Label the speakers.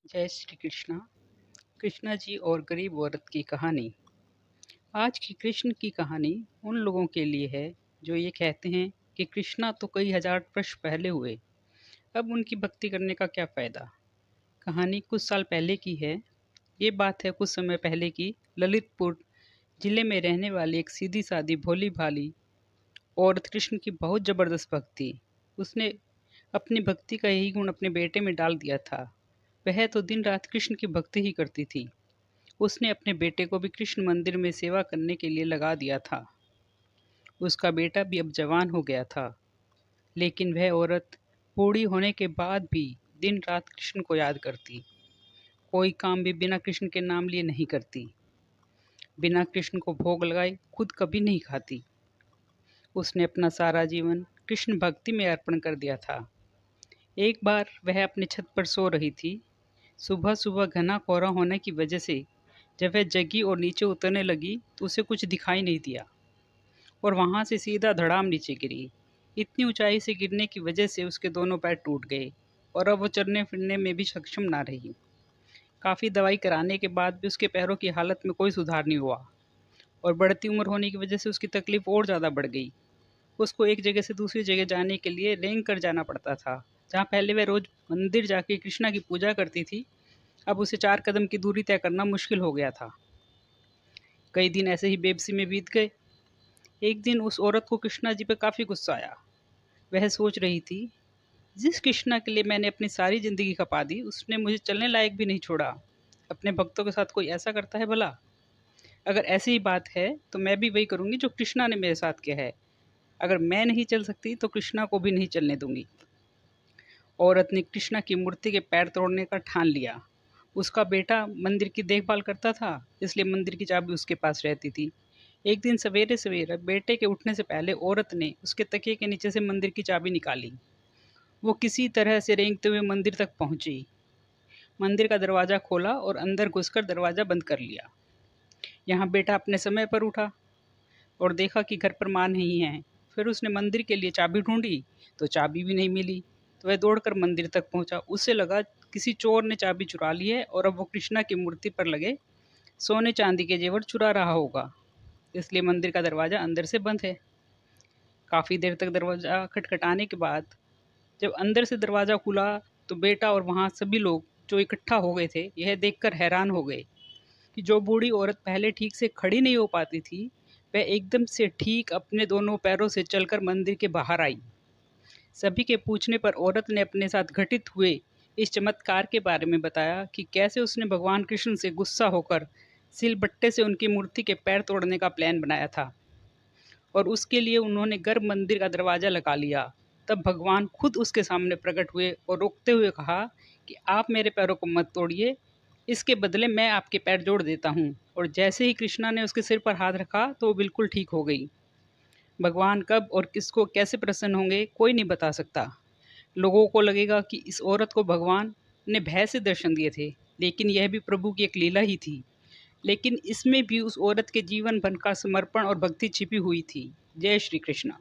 Speaker 1: जय श्री कृष्णा। कृष्णा जी और गरीब औरत की कहानी। आज की कृष्ण की कहानी उन लोगों के लिए है जो ये कहते हैं कि कृष्णा तो कई हजार वर्ष पहले हुए, अब उनकी भक्ति करने का क्या फ़ायदा। कहानी कुछ साल पहले की है। ये बात है कुछ समय पहले की ललितपुर जिले में रहने वाली एक सीधी सादी भोली भाली औरत कृष्ण की बहुत ज़बरदस्त भक्त थी। उसने अपनी भक्ति का यही गुण अपने बेटे में डाल दिया था। वह तो दिन रात कृष्ण की भक्ति ही करती थी। उसने अपने बेटे को भी कृष्ण मंदिर में सेवा करने के लिए लगा दिया था। उसका बेटा भी अब जवान हो गया था, लेकिन वह औरत बूढ़ी होने के बाद भी दिन रात कृष्ण को याद करती। कोई काम भी बिना कृष्ण के नाम लिए नहीं करती। बिना कृष्ण को भोग लगाए खुद कभी नहीं खाती। उसने अपना सारा जीवन कृष्ण भक्ति में अर्पण कर दिया था। एक बार वह अपनी छत पर सो रही थी। सुबह सुबह घना कोहरा होने की वजह से जब वह जगी और नीचे उतरने लगी तो उसे कुछ दिखाई नहीं दिया और वहां से सीधा धड़ाम नीचे गिरी। इतनी ऊंचाई से गिरने की वजह से उसके दोनों पैर टूट गए और अब वो चलने फिरने में भी सक्षम ना रही। काफ़ी दवाई कराने के बाद भी उसके पैरों की हालत में कोई सुधार नहीं हुआ और बढ़ती उम्र होने की वजह से उसकी तकलीफ और ज़्यादा बढ़ गई। उसको एक जगह से दूसरी जगह जाने के लिए रेंग कर जाना पड़ता था। जहाँ पहले वह रोज मंदिर जाके कृष्णा की पूजा करती थी, अब उसे 4 कदम की दूरी तय करना मुश्किल हो गया था। कई दिन ऐसे ही बेबसी में बीत गए। एक दिन उस औरत को कृष्णा जी पे काफ़ी गुस्सा आया। वह सोच रही थी, जिस कृष्णा के लिए मैंने अपनी सारी ज़िंदगी खपा दी, उसने मुझे चलने लायक भी नहीं छोड़ा। अपने भक्तों के साथ कोई ऐसा करता है भला? अगर ऐसी ही बात है तो मैं भी वही करूँगी जो कृष्णा ने मेरे साथ किया है। अगर मैं नहीं चल सकती तो कृष्णा को भी नहीं चलने दूंगी। औरत ने कृष्णा की मूर्ति के पैर तोड़ने का ठान लिया। उसका बेटा मंदिर की देखभाल करता था, इसलिए मंदिर की चाबी उसके पास रहती थी। एक दिन सवेरे सवेरे बेटे के उठने से पहले औरत ने उसके तकिए के नीचे से मंदिर की चाबी निकाली। वो किसी तरह से रेंगते हुए मंदिर तक पहुंची। मंदिर का दरवाज़ा खोला और अंदर घुसकर दरवाज़ा बंद कर लिया। यहाँ बेटा अपने समय पर उठा और देखा कि घर पर माँ नहीं है। फिर उसने मंदिर के लिए चाबी ढूंढी तो चाबी भी नहीं मिली। तो वह दौड़कर मंदिर तक पहुंचा। उसे लगा किसी चोर ने चाबी चुरा ली है और अब वो कृष्णा की मूर्ति पर लगे सोने चांदी के जेवर चुरा रहा होगा, इसलिए मंदिर का दरवाज़ा अंदर से बंद है। काफ़ी देर तक दरवाज़ा खटखटाने के बाद जब अंदर से दरवाज़ा खुला तो बेटा और वहाँ सभी लोग जो इकट्ठा हो गए थे यह देखकर हैरान हो गए कि जो बूढ़ी औरत पहले ठीक से खड़ी नहीं हो पाती थी, वह एकदम से ठीक अपने दोनों पैरों से चलकर मंदिर के बाहर आई। सभी के पूछने पर औरत ने अपने साथ घटित हुए इस चमत्कार के बारे में बताया कि कैसे उसने भगवान कृष्ण से गुस्सा होकर सिलबट्टे से उनकी मूर्ति के पैर तोड़ने का प्लान बनाया था और उसके लिए उन्होंने गर्भ मंदिर का दरवाज़ा लगा लिया। तब भगवान खुद उसके सामने प्रकट हुए और रोकते हुए कहा कि आप मेरे पैरों को मत तोड़िए, इसके बदले मैं आपके पैर जोड़ देता हूँ। और जैसे ही कृष्णा ने उसके सिर पर हाथ रखा तो वो बिल्कुल ठीक हो गई। भगवान कब और किसको कैसे प्रसन्न होंगे कोई नहीं बता सकता। लोगों को लगेगा कि इस औरत को भगवान ने भय से दर्शन दिए थे, लेकिन यह भी प्रभु की एक लीला ही थी। लेकिन इसमें भी उस औरत के जीवन भर का समर्पण और भक्ति छिपी हुई थी। जय श्री कृष्णा।